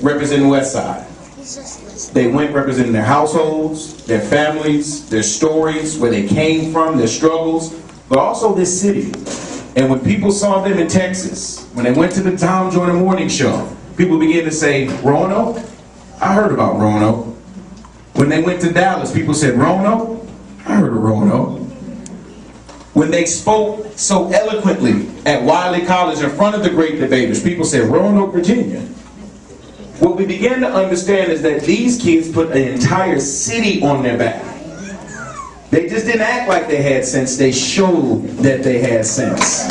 representing Westside. They went representing their households, their families, their stories, where they came from, their struggles, but also this city. And when people saw them in Texas, when they went to the Tom Joyner Morning Show, people began to say, Roanoke? I heard about Roanoke. When they went to Dallas, people said, Roanoke? I heard of Roanoke. When they spoke so eloquently at Wiley College in front of the great debaters, people said, Roanoke, Virginia. What we began to understand is that these kids put an entire city on their back. They just didn't act like they had sense, they showed that they had sense.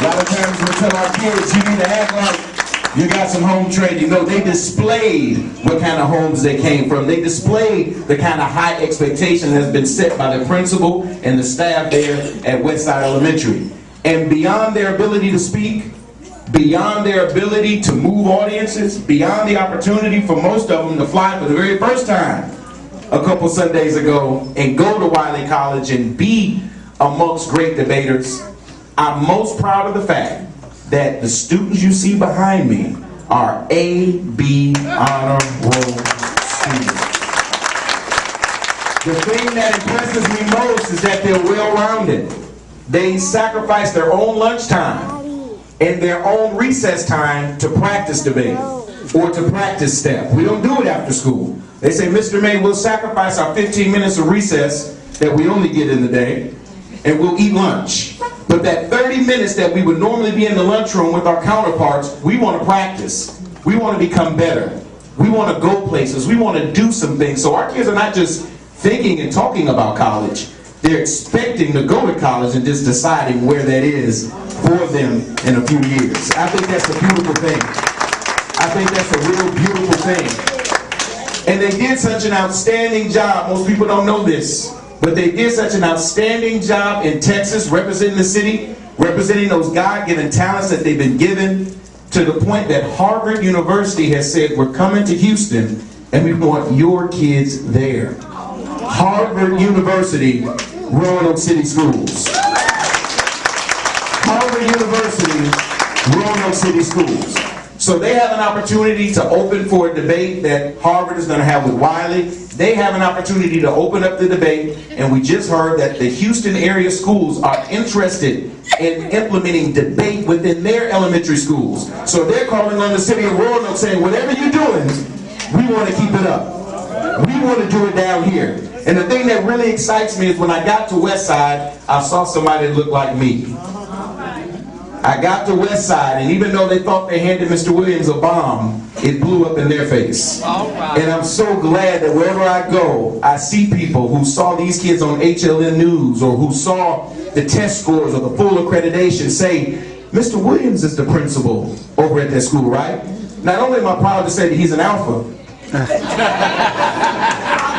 A lot of times we tell our kids, you need to act like you got some home training. No, they displayed what kind of homes they came from. They displayed the kind of high expectation that's been set by the principal and the staff there at Westside Elementary. And beyond their ability to speak, beyond their ability to move audiences, beyond the opportunity for most of them to fly for the very first time a couple Sundays ago and go to Wiley College and be amongst great debaters, I'm most proud of the fact that the students you see behind me are A.B. honor roll students. The thing that impresses me most is that they're well-rounded. They sacrifice their own lunchtime and their own recess time to practice debate or to practice step. We don't do it after school. They say, Mr. May, we'll sacrifice our 15 minutes of recess that we only get in the day, and we'll eat lunch. But that 30 minutes that we would normally be in the lunchroom with our counterparts, we want to practice. We want to become better. We want to go places. We want to do some things. So our kids are not just thinking and talking about college. They're expecting to go to college and just deciding where that is for them in a few years. I think that's a beautiful thing. I think that's a real beautiful thing. And they did such an outstanding job. Most people don't know this, but they did such an outstanding job in Texas, representing the city, representing those God-given talents that they've been given, to the point that Harvard University has said, we're coming to Houston and we want your kids there. Harvard University, Roanoke City Schools. Harvard University, Roanoke City Schools. So they have an opportunity to open for a debate that Harvard is going to have with Wiley. They have an opportunity to open up the debate, and we just heard that the Houston area schools are interested in implementing debate within their elementary schools. So they're calling on the city of Roanoke saying, whatever you're doing, we want to keep it up. We want to do it down here. And the thing that really excites me is when I got to Westside, I saw somebody that looked like me. I got to Westside, and even though they thought they handed Mr. Williams a bomb, it blew up in their face. And I'm so glad that wherever I go, I see people who saw these kids on HLN News or who saw the test scores or the full accreditation say, Mr. Williams is the principal over at that school, right? Not only am I proud to say that he's an alpha,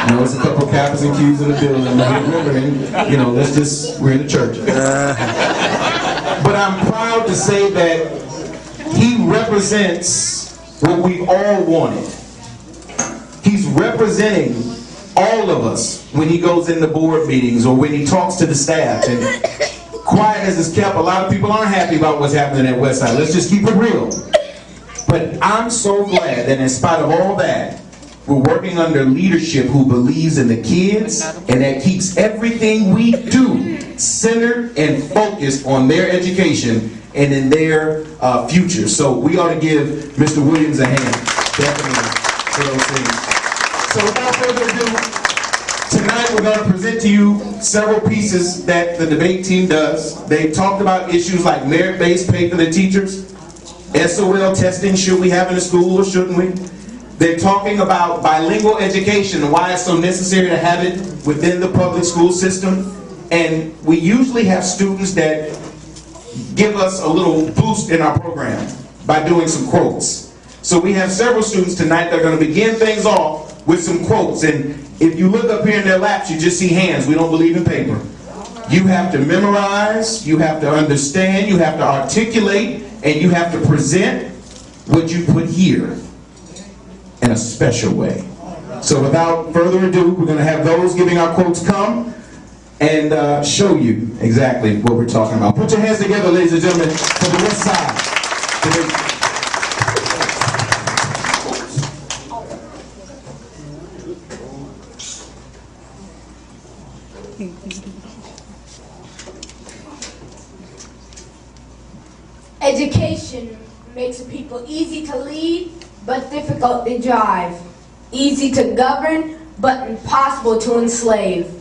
you know, there's a couple of Kappas and Q's in the building, remember, you know, we're in the church. But I'm proud to say that he represents what we all wanted. He's representing all of us when he goes into board meetings or when he talks to the staff. And quiet as it's kept, a lot of people aren't happy about what's happening at Westside. Let's just keep it real. But I'm so glad that in spite of all that, we're working under leadership who believes in the kids and that keeps everything we do centered and focused on their education and in their future. So we ought to give Mr. Williams a hand, definitely, for those things. So without further ado, tonight we're going to present to you several pieces that the debate team does. They talked about issues like merit-based pay for the teachers, SOL testing, should we have in the school or shouldn't we? They're talking about bilingual education and why it's so necessary to have it within the public school system. And we usually have students that give us a little boost in our program by doing some quotes. So we have several students tonight that are going to begin things off with some quotes. And if you look up here in their laps, you just see hands. We don't believe in paper. You have to memorize, you have to understand, you have to articulate, and you have to present what you put here in a special way. So without further ado, we're going to have those giving our quotes come and show you exactly what we're talking about. Put your hands together, ladies and gentlemen, for the Westside. education makes the people easy to lead, but difficult to drive. Easy to govern, but impossible to enslave.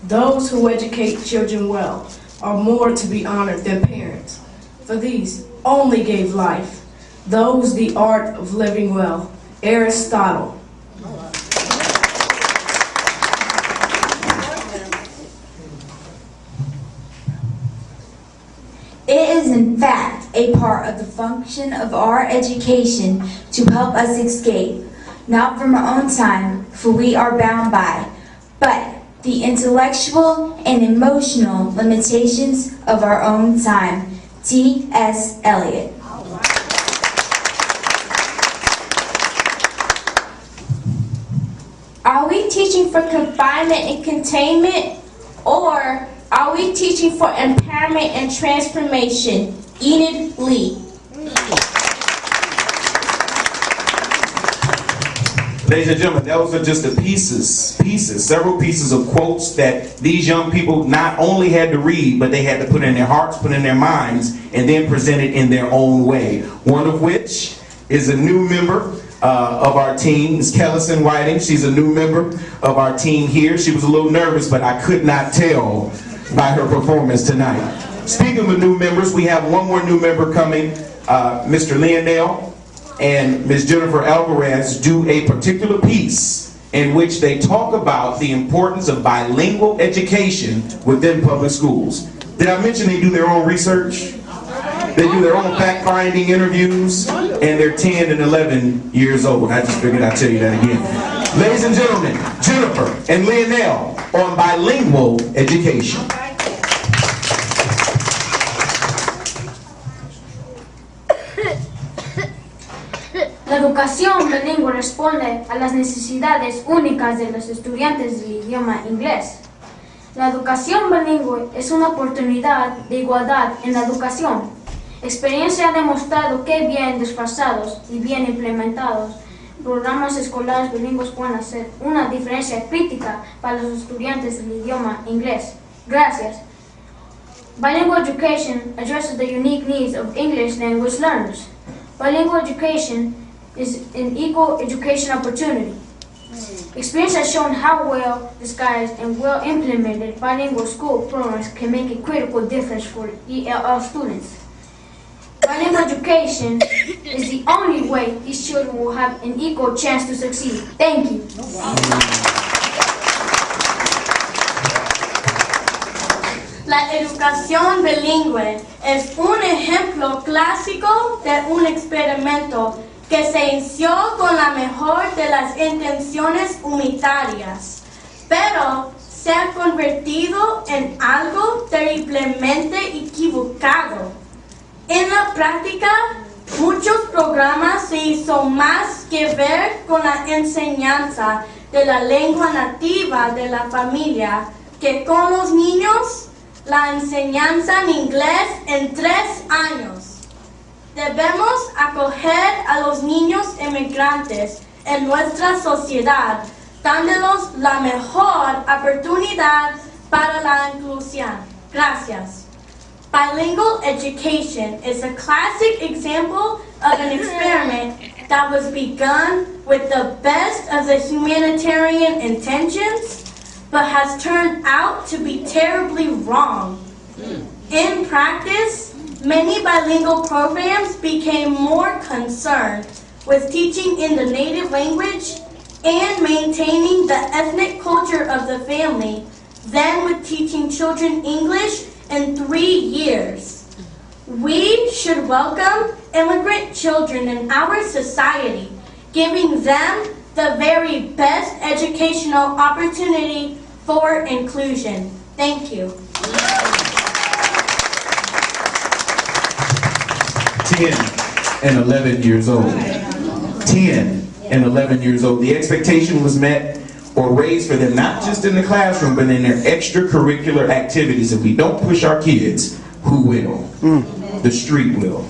Those who educate children well are more to be honored than parents, for these only gave life. Those the art of living well. Aristotle. It is in fact a part of the function of our education to help us escape, not from our own time, for we are bound by, but the intellectual and emotional limitations of our own time. T.S. Eliot. Are we teaching for confinement and containment, or are we teaching for empowerment and transformation? Enid Lee. Ladies and gentlemen, those are just the several pieces of quotes that these young people not only had to read, but they had to put in their hearts, put in their minds, and then present it in their own way. One of which is a new member of our team, Ms. Kellison Whiting. She's a new member of our team here. She was a little nervous, but I could not tell by her performance tonight. Speaking of new members, we have one more new member coming. Mr. Leonel and Ms. Jennifer Alvarez do a particular piece in which they talk about the importance of bilingual education within public schools. Did I mention they do their own research? They do their own fact-finding interviews, and they're 10 and 11 years old. I just figured I'd tell you that again. Ladies and gentlemen, Jennifer and Leonel on bilingual education. La educación bilingüe responde a las necesidades únicas de los estudiantes del idioma inglés. La educación bilingüe es una oportunidad de igualdad en la educación. Experiencia ha demostrado que bien disfrazados y bien implementados, programas escolares bilingües pueden hacer una diferencia crítica para los estudiantes del idioma inglés. Gracias. Bilingual education addresses the unique needs of English language learners. Bilingual education is an equal education opportunity. Experience has shown how well disguised and well implemented bilingual school programs can make a critical difference for ELL students. Bilingual education is the only way these children will have an equal chance to succeed. Thank you. La educación bilingüe es un ejemplo clásico de un experimento que se inició con la mejor de las intenciones humanitarias, pero se ha convertido en algo terriblemente equivocado. En la práctica, muchos programas se hizo más que ver con la enseñanza de la lengua nativa de la familia que con los niños la enseñanza en inglés en 3 años. Debemos acoger a los niños inmigrantes en nuestra sociedad, dándoles la mejor oportunidad para la inclusión. Gracias. Bilingual education is a classic example of an experiment that was begun with the best of the humanitarian intentions, but has turned out to be terribly wrong. In practice, many bilingual programs became more concerned with teaching in the native language and maintaining the ethnic culture of the family than with teaching children English in 3 years. We should welcome immigrant children in our society, giving them the very best educational opportunity for inclusion. Thank you. 10 and 11 years old. 10 and 11 years old. The expectation was met or raised for them, not just in the classroom, but in their extracurricular activities. If we don't push our kids, who will? The street will.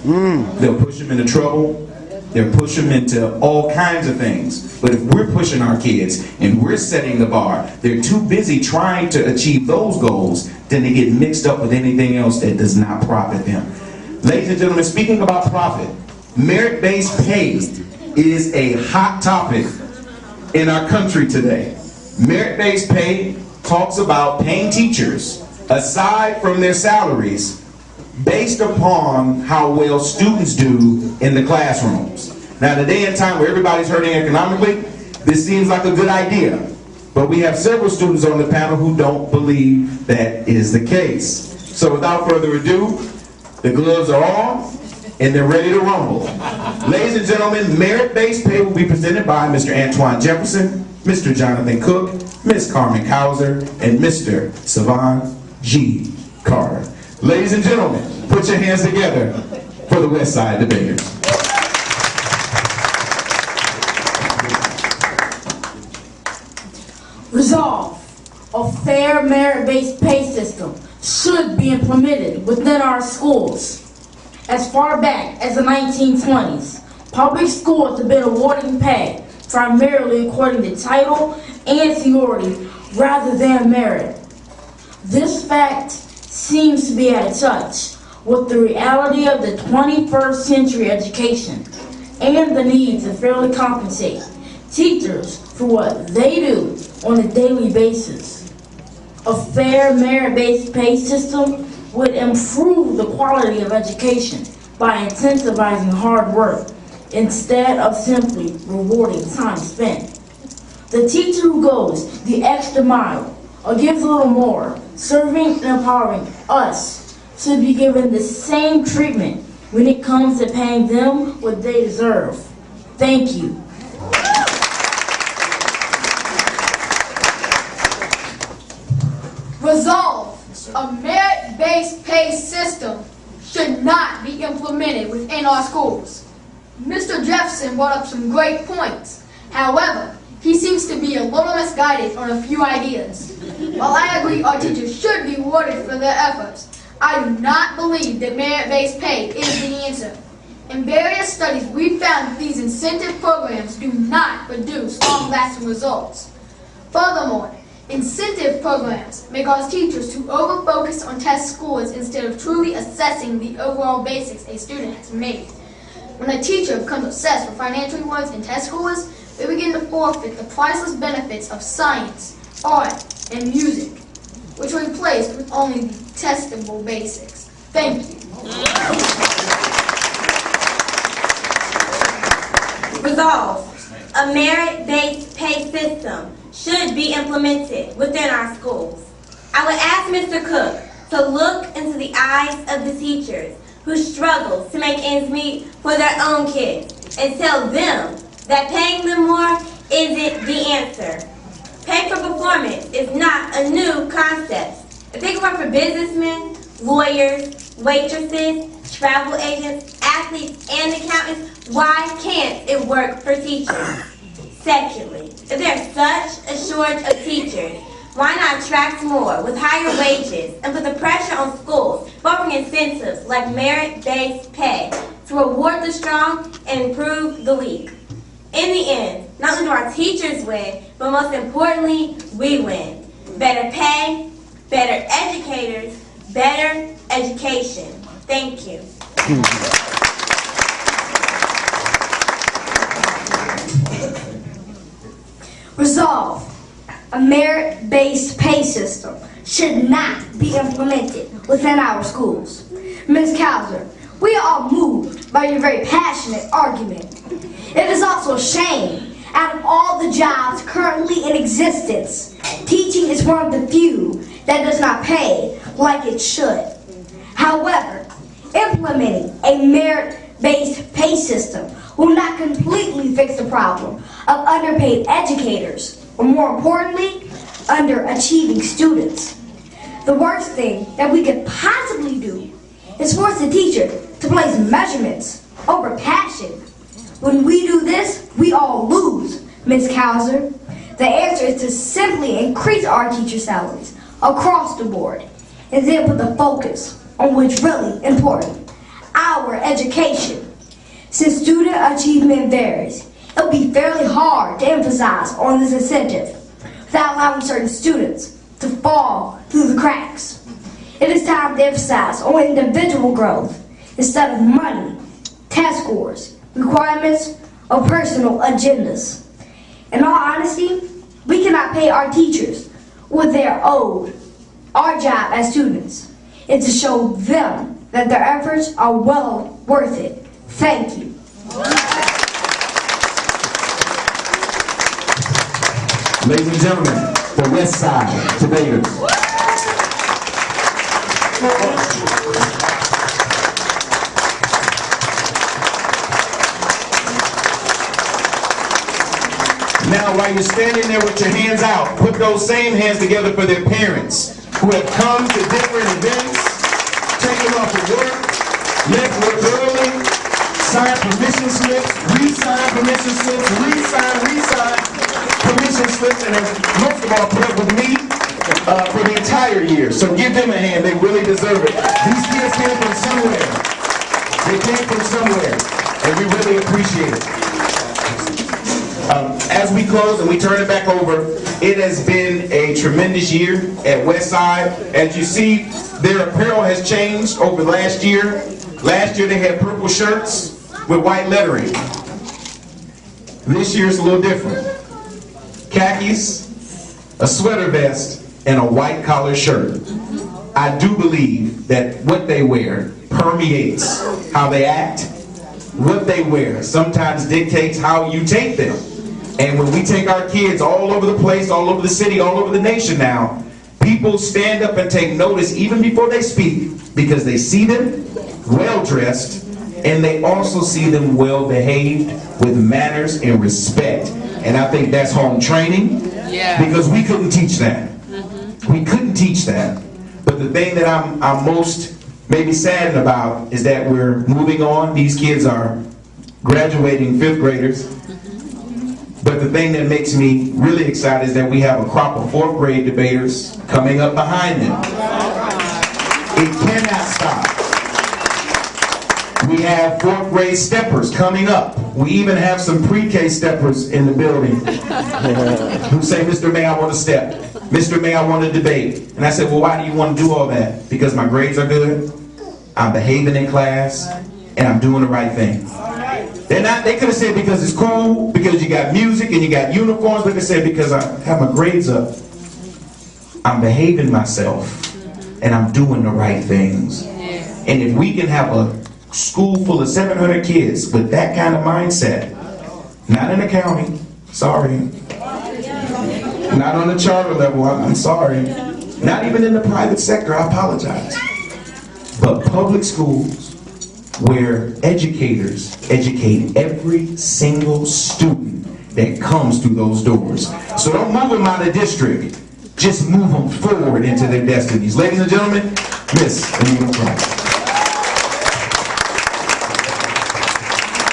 They'll push them into trouble. They'll push them into all kinds of things. But if we're pushing our kids and we're setting the bar, they're too busy trying to achieve those goals, then they get mixed up with anything else that does not profit them. Ladies and gentlemen, speaking about profit, merit-based pay is a hot topic in our country today. Merit-based pay talks about paying teachers, aside from their salaries, based upon how well students do in the classrooms. Now, in a day and time where everybody's hurting economically, this seems like a good idea. But we have several students on the panel who don't believe that is the case. So without further ado, the gloves are on and they're ready to rumble. Ladies and gentlemen, merit-based pay will be presented by Mr. Antoine Jefferson, Mr. Jonathan Cook, Ms. Carmen Kauser, and Mr. Savan G. Carter. Ladies and gentlemen, put your hands together for the Westside debaters. Resolve, a fair merit-based pay system should be implemented within our schools. As far back as the 1920s, public schools have been awarding pay primarily according to title and seniority rather than merit. This fact seems to be out of touch with the reality of the 21st century education and the need to fairly compensate teachers for what they do on a daily basis. A fair merit-based pay system would improve the quality of education by incentivizing hard work instead of simply rewarding time spent. The teacher who goes the extra mile or gives a little more, serving and empowering us, should be given the same treatment when it comes to paying them what they deserve. Thank you. Resolve, a merit-based pay system should not be implemented within our schools. Mr. Jefferson brought up some great points. However, he seems to be a little misguided on a few ideas. While I agree our teachers should be rewarded for their efforts, I do not believe that merit-based pay is the answer. In various studies, we found that these incentive programs do not produce long-lasting results. Furthermore, incentive programs may cause teachers to over-focus on test scores instead of truly assessing the overall basics a student has made. When a teacher becomes obsessed with financial rewards and test scores, they begin to forfeit the priceless benefits of science, art, and music, which are replaced with only the testable basics. Thank you. Resolve, a merit-based pay system should be implemented within our schools. I would ask Mr. Cook to look into the eyes of the teachers who struggle to make ends meet for their own kids and tell them that paying them more isn't the answer. Pay for performance is not a new concept. If it can work for businessmen, lawyers, waitresses, travel agents, athletes, and accountants, why can't it work for teachers? Secondly, if there's such a shortage of teachers, why not attract more with higher wages and put the pressure on schools by offering incentives like merit-based pay to reward the strong and improve the weak? In the end, not only do our teachers win, but most importantly, we win. Better pay, better educators, better education. Thank you. Resolve, a merit-based pay system should not be implemented within our schools. Ms. Kauser, we are all moved by your very passionate argument. It is also a shame, out of all the jobs currently in existence, teaching is one of the few that does not pay like it should. However, implementing a merit-based pay system will not completely fix the problem of underpaid educators, or more importantly, underachieving students. The worst thing that we could possibly do is force the teacher to place measurements over passion. When we do this, we all lose, Ms. Kauser. The answer is to simply increase our teacher salaries across the board and then put the focus on what's really important, our education. Since student achievement varies, it will be fairly hard to emphasize on this incentive without allowing certain students to fall through the cracks. It is time to emphasize on individual growth instead of money, test scores, requirements, or personal agendas. In all honesty, we cannot pay our teachers what they are owed. Our job as students is to show them that their efforts are well worth it. Thank you. Ladies and gentlemen, the Westside debaters. Now, while you're standing there with your hands out, put those same hands together for their parents who have come to different events, taken off of work, left work early, signed permission slips, re-signed permission slips, re-signed permission slips, and have most of all put up with me for the entire year. So give them a hand, they really deserve it. These kids came from somewhere. They came from somewhere, and we really appreciate it. As we close and we turn it back over, it has been a tremendous year at Westside. As you see, their apparel has changed over last year. Last year they had purple shirts with white lettering. This year it's a little different. Khakis, a sweater vest, and a white collar shirt. I do believe that what they wear permeates how they act. What they wear sometimes dictates how you take them. And when we take our kids all over the place, all over the city, all over the nation now, people stand up and take notice even before they speak because they see them well-dressed and they also see them well-behaved with manners and respect. And I think that's home training because we couldn't teach that. We couldn't teach that. But the thing that I'm most maybe saddened about is that we're moving on. These kids are graduating 5th graders. But the thing that makes me really excited is that we have a crop of 4th grade debaters coming up behind them. It cannot stop. We have 4th grade steppers coming up. We even have some pre-K steppers in the building who say, Mr. May, I want to step. Mr. May, I want to debate. And I said, well, why do you want to do all that? Because my grades are good, I'm behaving in class, and I'm doing the right thing. They could have said because it's cool, because you got music and you got uniforms, but they said because I have my grades up, I'm behaving myself, and I'm doing the right things. And if we can have a school full of 700 kids with that kind of mindset, not in the county, sorry, not on the charter level, I'm sorry, not even in the private sector, I apologize, but public schools where educators educate every single student that comes through those doors. So don't move them out of district, just move them forward into their destinies. Ladies and gentlemen, Miss Anita Price.